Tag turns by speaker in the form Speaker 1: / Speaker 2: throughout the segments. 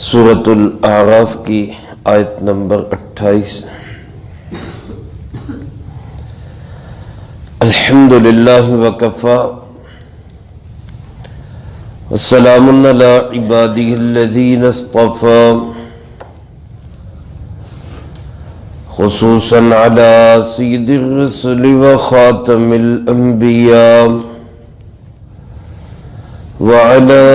Speaker 1: سورۃ الاعراف کی آیت نمبر 28۔ الحمد للہ وکفی والسلام علی عبادہ الذین اصطفی خصوصا علی سید الرسل وخاتم الانبیاء وعلى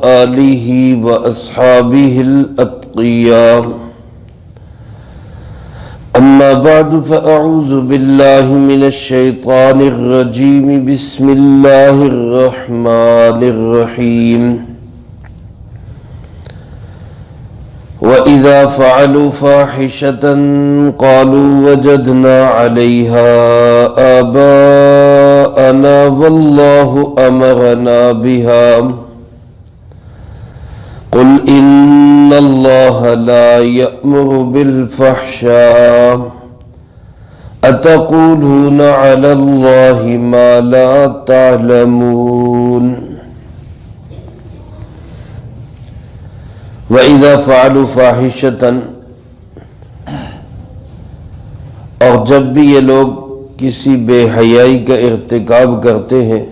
Speaker 1: آلہ واصحابہ الاتقیاء اما بعد فاعوذ باللہ من الشیطان الرجیم بسم اللہ الرحمن الرحیم وَإِذَا فَعَلُوا فَاحِشَةً قَالُوا وَجَدْنَا عَلَيْهَا آبَاءَنَا وَاللَّهُ أَمَرَنَا بِهَا قُلْ إِنَّ اللَّهَ لَا يَأْمُرُ بِالْفَحْشَاءِ أَتَقُولُونَ عَلَى اللَّهِ مَا لَا تَعْلَمُونَ وَإِذَا فَعَلُوا فَاحِشَةً اور جب بھی یہ لوگ کسی بے حیائی کا ارتکاب کرتے ہیں،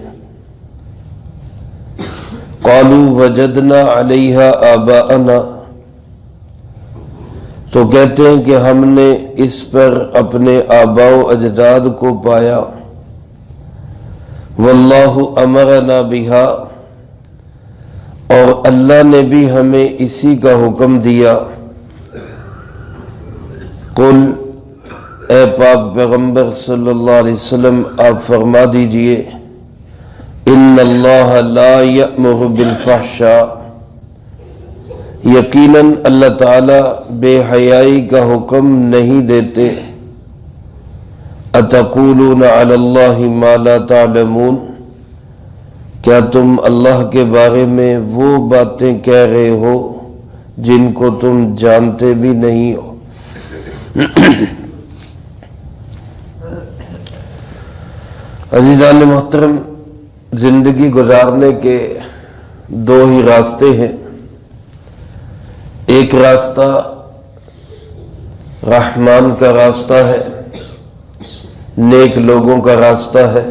Speaker 1: قَالُوا وَجَدْنَا عَلَيْهَا آبَاءَنَا تو کہتے ہیں کہ ہم نے اس پر اپنے آباء و اجداد کو پایا، وَاللَّهُ أَمَرَنَا بِهَا اور اللہ نے بھی ہمیں اسی کا حکم دیا۔ قل اے پاک پیغمبر صلی اللہ علیہ وسلم آپ فرما دیجئے، ان اللہ لا یأمر بالفحشاء یقیناً اللہ تعالی بے حیائی کا حکم نہیں دیتے، اتقولون علی اللہ ما لا تعلمون کیا تم اللہ کے بارے میں وہ باتیں کہہ رہے ہو جن کو تم جانتے بھی نہیں ہو۔ عزیزان محترم، زندگی گزارنے کے دو ہی راستے ہیں، ایک راستہ رحمان کا راستہ ہے، نیک لوگوں کا راستہ ہے،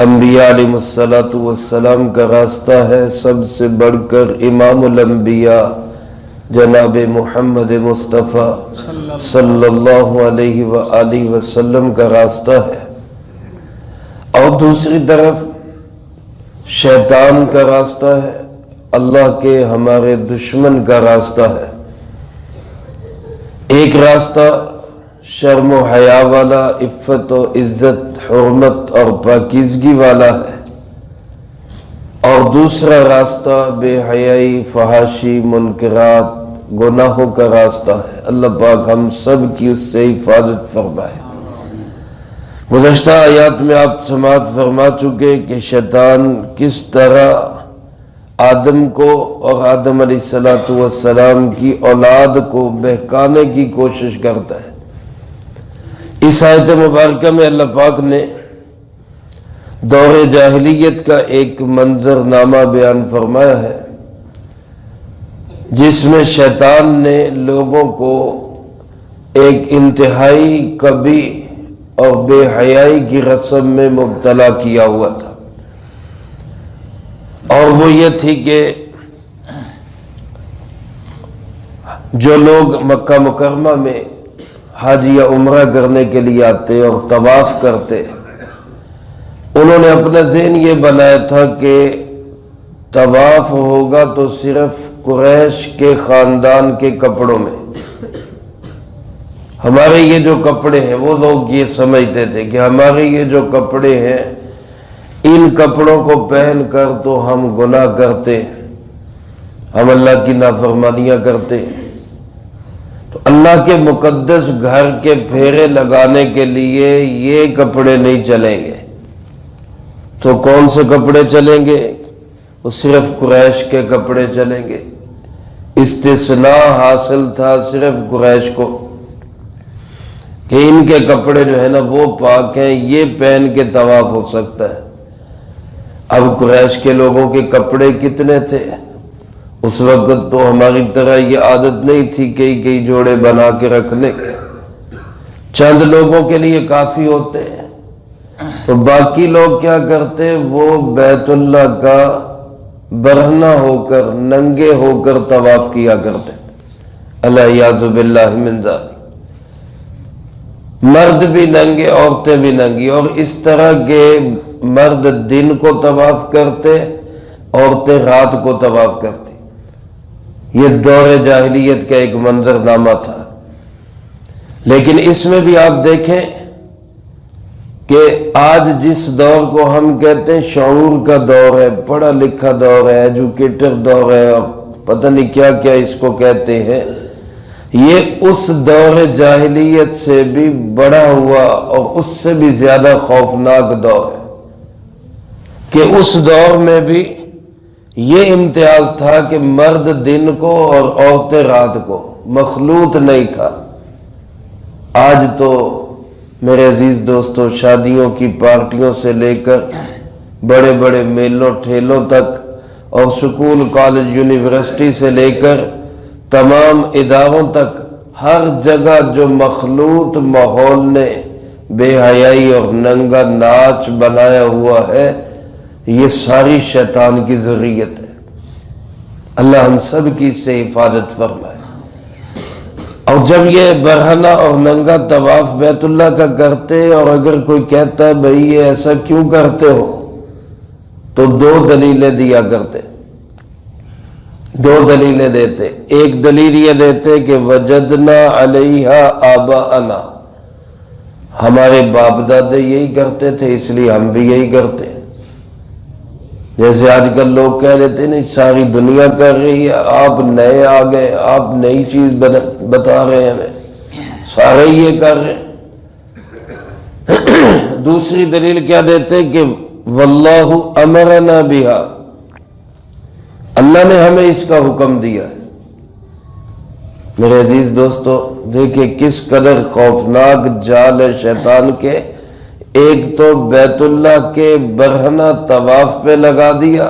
Speaker 1: انبیاء علیہ السلام کا راستہ ہے، سب سے بڑھ کر امام الانبیاء جناب محمد مصطفیٰ صلی اللہ علیہ وآلہ وسلم کا راستہ ہے، اور دوسری طرف شیطان کا راستہ ہے، اللہ کے ہمارے دشمن کا راستہ ہے۔ ایک راستہ شرم و حیا والا، عفت و عزت، حرمت اور پاکیزگی والا ہے، اور دوسرا راستہ بے حیائی، فحاشی، منکرات، گناہوں کا راستہ ہے۔ اللہ پاک ہم سب کی اس سے حفاظت فرمائے۔ گزشتہ آیات میں آپ سماعت فرما چکے کہ شیطان کس طرح آدم کو اور آدم علیہ السلام کی اولاد کو بہکانے کی کوشش کرتا ہے۔ اس آیت مبارکہ میں اللہ پاک نے دور جاہلیت کا ایک منظر نامہ بیان فرمایا ہے، جس میں شیطان نے لوگوں کو ایک انتہائی کبھی اور بے حیائی کی رسم میں مبتلا کیا ہوا تھا، اور وہ یہ تھی کہ جو لوگ مکہ مکرمہ میں حج یا عمرہ کرنے کے لیے آتے اور طواف کرتے، انہوں نے اپنا ذہن یہ بنایا تھا کہ طواف ہوگا تو صرف قریش کے خاندان کے کپڑوں میں۔ ہمارے یہ جو کپڑے ہیں، وہ لوگ یہ سمجھتے تھے کہ ہمارے یہ جو کپڑے ہیں، ان کپڑوں کو پہن کر تو ہم گناہ کرتے، ہم اللہ کی نافرمانیاں کرتے، تو اللہ کے مقدس گھر کے پھیرے لگانے کے لیے یہ کپڑے نہیں چلیں گے۔ تو کون سے کپڑے چلیں گے؟ وہ صرف قریش کے کپڑے چلیں گے۔ استثناء حاصل تھا صرف قریش کو کہ ان کے کپڑے جو ہے نا وہ پاک ہیں، یہ پہن کے طواف ہو سکتا ہے۔ اب قریش کے لوگوں کے کپڑے کتنے تھے؟ اس وقت تو ہماری طرح یہ عادت نہیں تھی کئی جوڑے بنا کے رکھنے کے، چند لوگوں کے لیے کافی ہوتے ہیں، تو باقی لوگ کیا کرتے، وہ بیت اللہ کا برہنہ ہو کر، ننگے ہو کر طواف کیا کرتے، الیاذ باللہ من ذالک، مرد بھی ننگے، عورتیں بھی ننگی، اور اس طرح کے مرد دن کو طواف کرتے، عورتیں رات کو طواف کرتی۔ یہ دور جاہلیت کا ایک منظرنامہ تھا، لیکن اس میں بھی آپ دیکھیں کہ آج جس دور کو ہم کہتے ہیں شعور کا دور ہے، پڑھا لکھا دور ہے، ایجوکیٹر دور ہے، اور پتہ نہیں کیا کیا اس کو کہتے ہیں، یہ اس دور جاہلیت سے بھی بڑا ہوا اور اس سے بھی زیادہ خوفناک دور ہے کہ اس دور میں بھی یہ امتیاز تھا کہ مرد دن کو اور عورتیں رات کو، مخلوط نہیں تھا۔ آج تو میرے عزیز دوستو شادیوں کی پارٹیوں سے لے کر بڑے بڑے میلوں ٹھیلوں تک، اور سکول کالج یونیورسٹی سے لے کر تمام اداروں تک، ہر جگہ جو مخلوط ماحول نے بے حیائی اور ننگا ناچ بنایا ہوا ہے، یہ ساری شیطان کی ذریت ہے۔ اللہ ہم سب کی اس سے حفاظت فرمائے۔ اور جب یہ برہنہ اور ننگا طواف بیت اللہ کا کرتے، اور اگر کوئی کہتا ہے بھئی یہ ایسا کیوں کرتے ہو، تو دو دلیلیں دیا کرتے، دو دلیلیں دیتے۔ ایک دلیل یہ دیتے کہ وجدنا علیہا آباءنا، ہمارے باپ دادے یہی کرتے تھے اس لیے ہم بھی یہی کرتے ہیں۔ جیسے آج کل لوگ کہہ دیتے نہیں ساری دنیا کر رہی ہے، آپ نئے آ گئے، آپ نئی چیز بتا رہے ہیں ہمیں، سارے یہ کر رہے ہیں۔ دوسری دلیل کیا دیتے کہ واللہ امرنا بہا، اللہ نے ہمیں اس کا حکم دیا ہے۔ میرے عزیز دوستو دیکھیں کس قدر خوفناک جال ہے شیطان کے، ایک تو بیت اللہ کے برہنہ طواف پہ لگا دیا،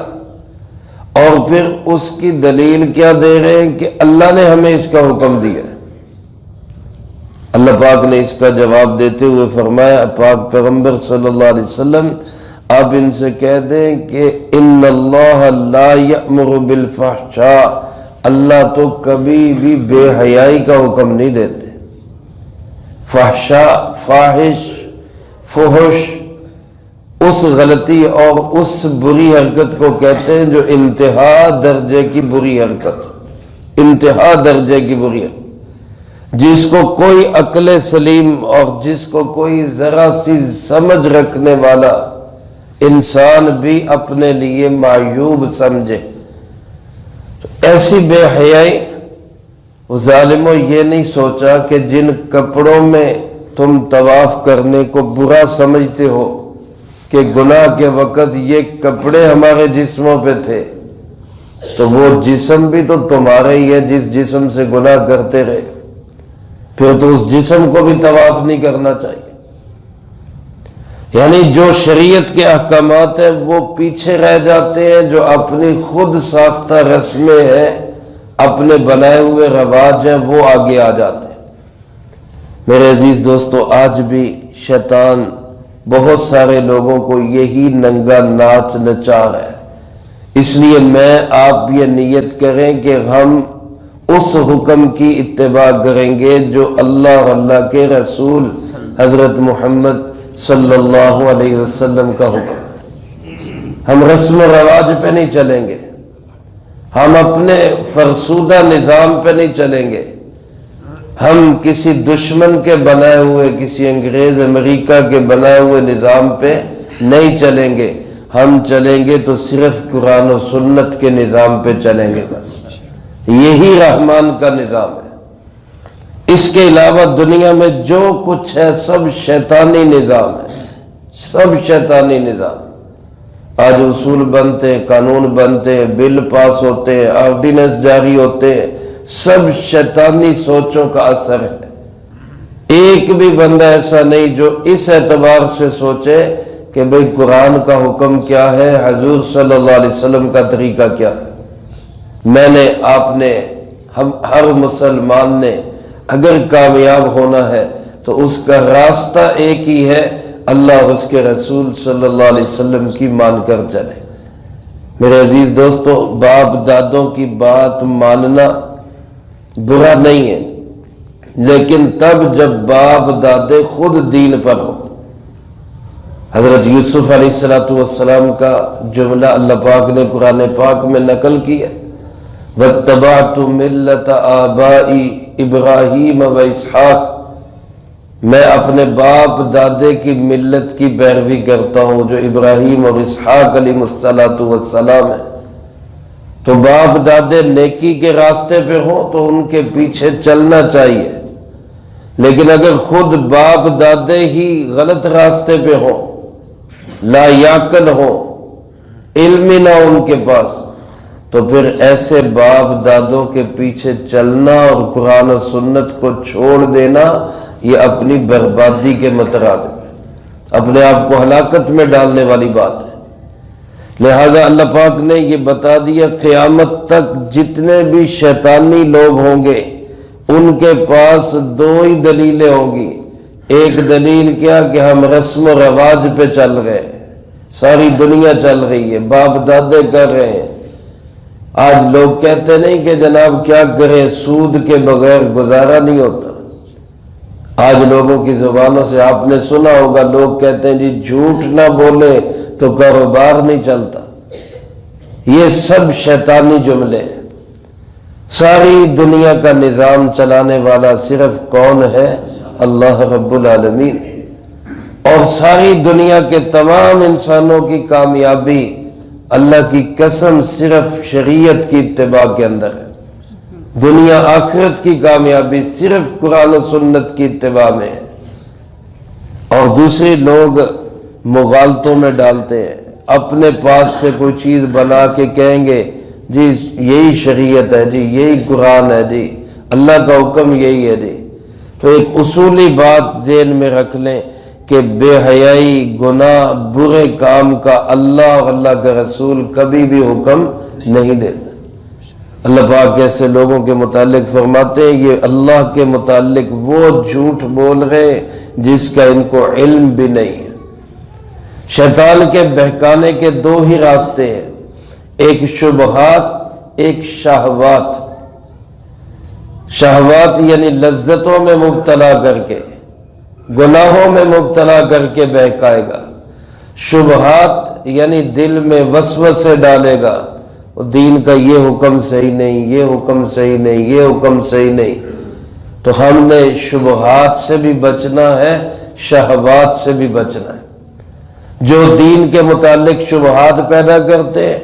Speaker 1: اور پھر اس کی دلیل کیا دے رہے ہیں کہ اللہ نے ہمیں اس کا حکم دیا ہے۔ اللہ پاک نے اس کا جواب دیتے ہوئے فرمایا، پاک پیغمبر صلی اللہ علیہ وسلم آپ ان سے کہہ دیں کہ ان اللہ لا یأمر بالفحشاء، اللہ تو کبھی بھی بے حیائی کا حکم نہیں دیتے۔ فحشاء، فاحش، فحش اس غلطی اور اس بری حرکت کو کہتے ہیں جو انتہا درجے کی بری حرکت، انتہا درجے کی بری حرکت، جس کو کوئی عقل سلیم اور جس کو کوئی ذرا سی سمجھ رکھنے والا انسان بھی اپنے لیے معیوب سمجھے۔ تو ایسی بے حیائی، وہ ظالموں یہ نہیں سوچا کہ جن کپڑوں میں تم طواف کرنے کو برا سمجھتے ہو کہ گناہ کے وقت یہ کپڑے ہمارے جسموں پہ تھے، تو وہ جسم بھی تو تمہارا ہی ہے جس جسم سے گناہ کرتے رہے، پھر تو اس جسم کو بھی طواف نہیں کرنا چاہیے۔ یعنی جو شریعت کے احکامات ہیں وہ پیچھے رہ جاتے ہیں، جو اپنی خود ساختہ رسمیں ہیں، اپنے بنائے ہوئے رواج ہیں، وہ آگے آ جاتے ہیں۔ میرے عزیز دوستو آج بھی شیطان بہت سارے لوگوں کو یہی ننگا ناچ نچا رہا ہے، اس لیے میں آپ یہ نیت کریں کہ ہم اس حکم کی اتباع کریں گے جو اللہ اور اللہ کے رسول حضرت محمد صلی اللہ علیہ وسلم کا حکم۔ ہم رسم و رواج پہ نہیں چلیں گے، ہم اپنے فرسودہ نظام پہ نہیں چلیں گے، ہم کسی دشمن کے بنائے ہوئے، کسی انگریز امریکہ کے بنائے ہوئے نظام پہ نہیں چلیں گے، ہم چلیں گے تو صرف قرآن و سنت کے نظام پہ چلیں گے، بس یہی رحمان کا نظام ہے۔ اس کے علاوہ دنیا میں جو کچھ ہے سب شیطانی نظام ہے، سب شیطانی نظام۔ آج اصول بنتے ہیں، قانون بنتے ہیں، بل پاس ہوتے ہیں، آرڈیننس جاری ہوتے ہیں، سب شیطانی سوچوں کا اثر ہے۔ ایک بھی بندہ ایسا نہیں جو اس اعتبار سے سوچے کہ بھئی قرآن کا حکم کیا ہے، حضور صلی اللہ علیہ وسلم کا طریقہ کیا ہے۔ میں نے آپ نے ہر مسلمان نے اگر کامیاب ہونا ہے تو اس کا راستہ ایک ہی ہے، اللہ اور اس کے رسول صلی اللہ علیہ وسلم کی مان کر چلے۔ میرے عزیز دوستو، باپ دادوں کی بات ماننا برا نہیں ہے، لیکن تب جب باپ دادے خود دین پر ہو۔ حضرت یوسف علیہ السلام کا جملہ اللہ پاک نے قرآن پاک میں نقل کیا، وَاتَّبَعْتُ مِلَّةَ آبَائِي ابراہیم و اسحاق، میں اپنے باپ دادے کی ملت کی پیروی کرتا ہوں جو ابراہیم اور اسحاق علیہ السلام ہے۔ تو باپ دادے نیکی کے راستے پہ ہوں تو ان کے پیچھے چلنا چاہیے، لیکن اگر خود باپ دادے ہی غلط راستے پہ ہوں، لا یعقل ہوں، علم نہ ان کے پاس، تو پھر ایسے باپ دادوں کے پیچھے چلنا اور قرآن و سنت کو چھوڑ دینا یہ اپنی بربادی کے مترادف ہے، اپنے آپ کو ہلاکت میں ڈالنے والی بات ہے۔ لہذا اللہ پاک نے یہ بتا دیا قیامت تک جتنے بھی شیطانی لوگ ہوں گے ان کے پاس دو ہی دلیلیں ہوں گی۔ ایک دلیل کیا کہ ہم رسم و رواج پہ چل رہے ہیں، ساری دنیا چل رہی ہے، باپ دادے کر رہے ہیں۔ آج لوگ کہتے نہیں کہ جناب کیا کریں، سود کے بغیر گزارا نہیں ہوتا۔ آج لوگوں کی زبانوں سے آپ نے سنا ہوگا، لوگ کہتے ہیں جی جھوٹ نہ بولے تو کاروبار نہیں چلتا۔ یہ سب شیطانی جملے ہیں۔ ساری دنیا کا نظام چلانے والا صرف کون ہے؟ اللہ رب العالمین۔ اور ساری دنیا کے تمام انسانوں کی کامیابی اللہ کی قسم صرف شریعت کی اتباع کے اندر ہے۔ دنیا آخرت کی کامیابی صرف قرآن و سنت کی اتباع میں ہے۔ اور دوسرے لوگ مغالطوں میں ڈالتے ہیں، اپنے پاس سے کوئی چیز بنا کے کہیں گے جی یہی شریعت ہے، جی یہی قرآن ہے، جی اللہ کا حکم یہی ہے جی۔ تو ایک اصولی بات ذہن میں رکھ لیں کہ بے حیائی، گناہ، برے کام کا اللہ اور اللہ کا رسول کبھی بھی حکم نہیں دیتے۔ اللہ پاک ایسے لوگوں کے متعلق فرماتے ہیں یہ اللہ کے متعلق وہ جھوٹ بول رہے جس کا ان کو علم بھی نہیں ہے۔ شیطان کے بہکانے کے دو ہی راستے ہیں، ایک شبہات، ایک شہوات۔ شہوات یعنی لذتوں میں مبتلا کر کے، گناہوں میں مبتلا کر کے بہکائے گا۔ شبہات یعنی دل میں وسوسے ڈالے گا، دین کا یہ حکم صحیح نہیں، یہ حکم صحیح نہیں، یہ حکم صحیح نہیں۔ تو ہم نے شبہات سے بھی بچنا ہے، شہوات سے بھی بچنا ہے۔ جو دین کے متعلق شبہات پیدا کرتے ہیں،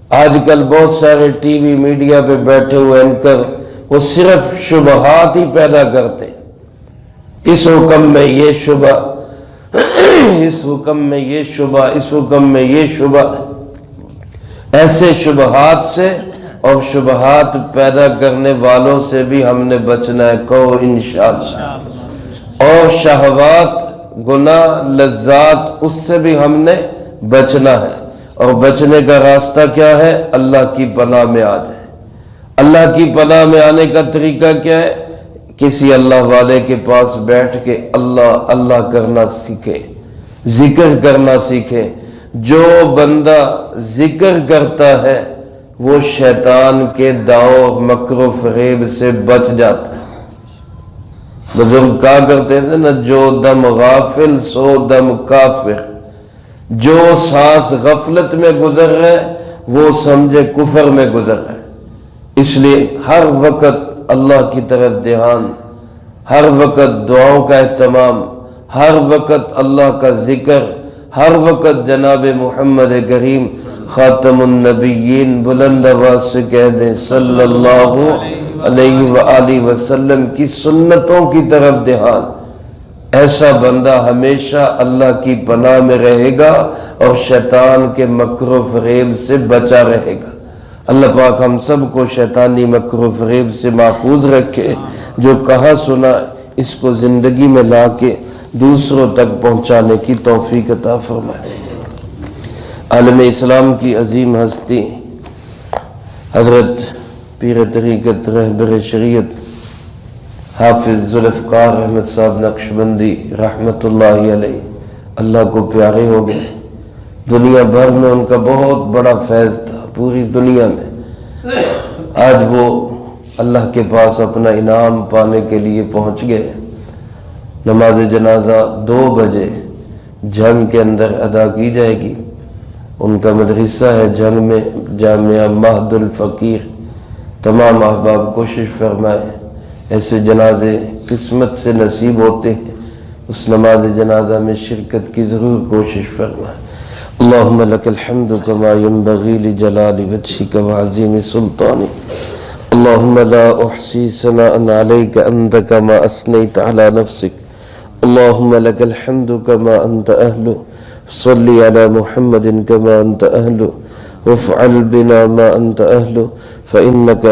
Speaker 1: آج کل بہت سارے ٹی وی میڈیا پہ بیٹھے ہوئے اینکر وہ صرف شبہات ہی پیدا کرتے ہیں۔ اس حکم میں یہ شبہ، اس حکم میں یہ شبہ، اس حکم میں یہ شبہ۔ ایسے شبہات سے اور شبہات پیدا کرنے والوں سے بھی ہم نے بچنا ہے، کہو انشاءاللہ۔ اور شہوات، گناہ، لذات، اس سے بھی ہم نے بچنا ہے۔ اور بچنے کا راستہ کیا ہے؟ اللہ کی پناہ میں آ جائے۔ اللہ کی پناہ میں آنے کا طریقہ کیا ہے؟ کسی اللہ والے کے پاس بیٹھ کے اللہ اللہ کرنا سیکھے، ذکر کرنا سیکھے۔ جو بندہ ذکر کرتا ہے وہ شیطان کے داؤ، مکر و فریب سے بچ جاتا ہے۔ بزرگ کہا کرتے تھے نا، جو دم غافل سو دم کافر۔ جو سانس غفلت میں گزر رہا ہے وہ سمجھے کفر میں گزر رہا ہے۔ اس لیے ہر وقت اللہ کی طرف دھیان، ہر وقت دعاؤں کا اہتمام، ہر وقت اللہ کا ذکر، ہر وقت جناب محمد کریم خاتم النبیین بلند آواز سے کہہ دیں صلی اللہ علیہ وآلہ وسلم کی سنتوں کی طرف دھیان۔ ایسا بندہ ہمیشہ اللہ کی پناہ میں رہے گا اور شیطان کے مکر و فریب سے بچا رہے گا۔ اللہ پاک ہم سب کو شیطانی مکر و فریب سے محفوظ رکھے۔ جو کہا سنا اس کو زندگی میں لا کے دوسروں تک پہنچانے کی توفیق عطا فرمائے۔ عالم اسلام کی عظیم ہستی حضرت پیر طریقت رہبر شریعت حافظ ذوالفقار احمد صاحب نقشبندی رحمت اللہ علیہ اللہ کو پیارے ہو گئے. دنیا بھر میں ان کا بہت بڑا فیض تھا، پوری دنیا میں. آج وہ اللہ کے پاس اپنا انعام پانے کے لیے پہنچ گئے. نماز جنازہ 2 بجے جھنگ کے اندر ادا کی جائے گی. ان کا مدرسہ ہے جھنگ میں، جامعہ مہد الفقیر. تمام احباب کوشش فرمائیں، ایسے جنازے قسمت سے نصیب ہوتے ہیں، اس نماز جنازہ میں شرکت کی ضرور کوشش فرمائیں. اللہم لک الحمد کما ینبغی لجلال وجہک وعظیم سلطانک. اللہم لا احصی ثناء علیک انت کما اثنیت علی نفسک. اللہم لک الحمد کما انت اہل. صلی علی محمد کما انت اہل وافعل بنا ما انت اہل فإنک